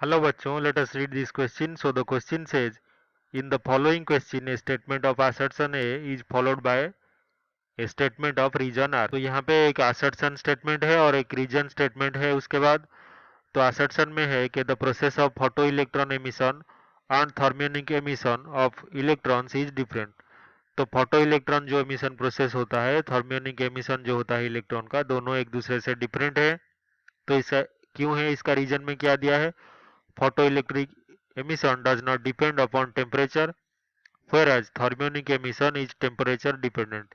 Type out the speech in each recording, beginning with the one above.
Hello bachcho, let us read this question. So the question says, in the following question, a statement of assertion A is followed by a statement of reason R. तो यहाँ पे एक assertion statement है और एक reason statement है उसके बाद। तो assertion में है कि the process of photoelectron emission and thermionic emission of electrons is different. तो फोटो इलेक्ट्रॉन जो एमिशन प्रोसेस होता है, थर्मियोनिक एमिशन जो होता है इलेक्ट्रॉन का, दोनों एक दूसरे से डिफरेंट है। तो इस क्यों है, इसका रीजन में क्या दिया है, photoelectric emission does not depend upon temperature whereas thermionic emission is temperature dependent.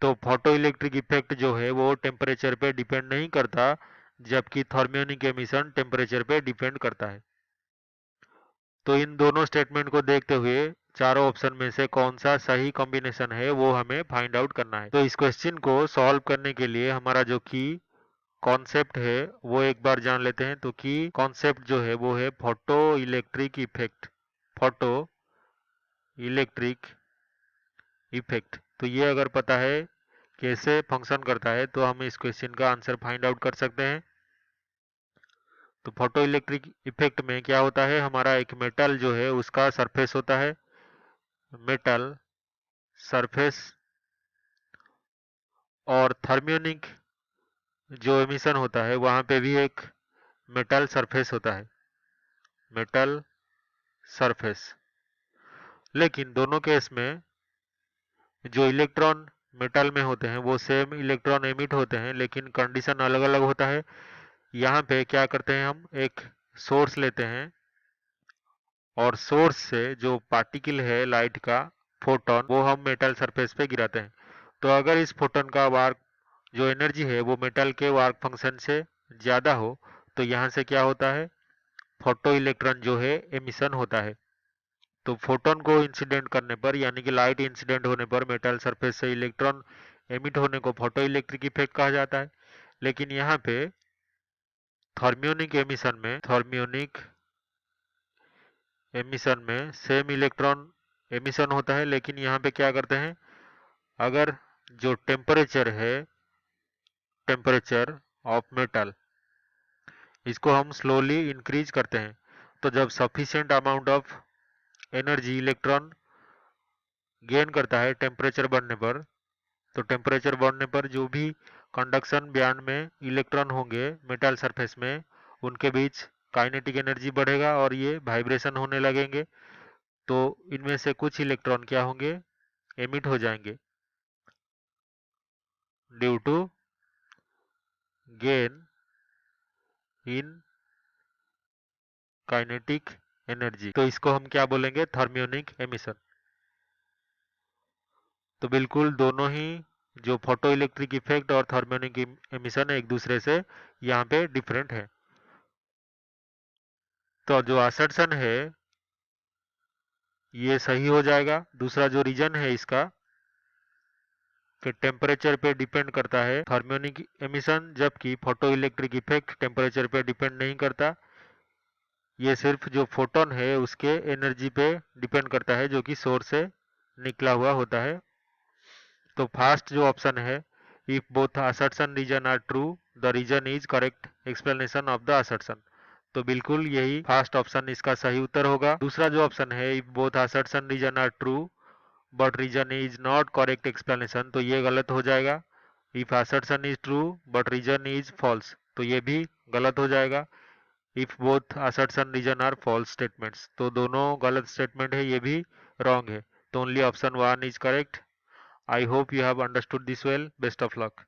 तो फोटो इलेक्ट्रिक इफेक्ट जो है वो टेम्परेचर पे डिपेंड नहीं करता, जबकि थर्मियोनिक एमिशन टेम्परेचर पे डिपेंड करता है। तो इन दोनों स्टेटमेंट को देखते हुए चारों ऑप्शन में से कौन सा सही कॉम्बिनेशन है वो हमें फाइंड आउट करना है। तो इस क्वेश्चन को सॉल्व करने के लिए हमारा जो की कॉन्सेप्ट है वो एक बार जान लेते हैं। तो की कॉन्सेप्ट जो है वो है photo electric effect. Photo electric effect, तो ये अगर पता है कैसे फंक्शन करता है तो हम इस क्वेश्चन का आंसर फाइंड आउट कर सकते हैं। तो फोटो इलेक्ट्रिक इफेक्ट में क्या होता है, हमारा एक मेटल जो है उसका सरफेस होता है, मेटल सरफेस, और थर्मियोनिक जो एमिशन होता है वहां पे भी एक मेटल सरफेस होता है, मेटल सरफेस। लेकिन दोनों केस में जो इलेक्ट्रॉन मेटल में होते हैं वो सेम इलेक्ट्रॉन एमिट होते हैं, लेकिन कंडीशन अलग अलग होता है। यहाँ पे क्या करते हैं, हम एक सोर्स लेते हैं और सोर्स से जो पार्टिकल है लाइट का, फोटोन, वो हम मेटल सरफेस पे गिराते हैं। तो अगर इस फोटोन का वार्क जो एनर्जी है वो मेटल के वार्क फंक्शन से ज़्यादा हो तो यहाँ से क्या होता है, फोटो इलेक्ट्रॉन जो है एमिशन होता है। तो फोटोन को इंसिडेंट करने पर यानी कि लाइट इंसिडेंट होने पर मेटल सरफेस से इलेक्ट्रॉन एमिट होने को फोटो इलेक्ट्रिक इफेक्ट कहा जाता है। लेकिन यहाँ पे थर्मियोनिक एमिशन में सेम इलेक्ट्रॉन एमिशन होता है, लेकिन यहाँ पे क्या करते हैं, अगर जो टेम्परेचर है, टेम्परेचर ऑफ मेटल, इसको हम स्लोली इंक्रीज करते हैं। तो जब sufficient amount of energy electron gain करता है टेम्परेचर बढ़ने पर, तो टेम्परेचर बढ़ने पर जो भी कंडक्शन बैंड में इलेक्ट्रॉन होंगे मेटल सरफेस में, उनके बीच काइनेटिक एनर्जी बढ़ेगा और ये वाइब्रेशन होने लगेंगे। तो इनमें से कुछ इलेक्ट्रॉन क्या होंगे, एमिट हो जाएंगे due to gain in kinetic energy. तो इसको हम क्या बोलेंगे, थर्मियोनिक एमिशन। तो बिल्कुल दोनों ही जो फोटो इलेक्ट्रिक इफेक्ट और थर्मियोनिक एमिशन एक दूसरे से यहाँ पे डिफरेंट है। तो जो असर्शन है ये सही हो जाएगा। दूसरा जो रीजन है इसका कि टेम्परेचर पे डिपेंड करता है थर्मियोनिक एमिशन, जबकि फोटो इलेक्ट्रिक इफेक्ट टेम्परेचर पे डिपेंड नहीं करता, ये सिर्फ जो फोटोन है उसके एनर्जी पे डिपेंड करता है जो कि सोर्स से निकला हुआ होता है। तो फर्स्ट जो ऑप्शन है, if both assertion reason are true the reason is correct explanation of the assertion. तो बिल्कुल यही फर्स्ट ऑप्शन इसका सही उत्तर होगा। दूसरा जो ऑप्शन है, if both assertion reason are true but reason is not correct explanation, तो ये गलत हो जाएगा। If assertion is true but reason is false, तो ये भी गलत हो जाएगा। If both assertion reason are false statements, तो दोनों गलत स्टेटमेंट है, ये भी रॉन्ग है। तो only option 1 is correct. I hope you have understood this well. Best of luck.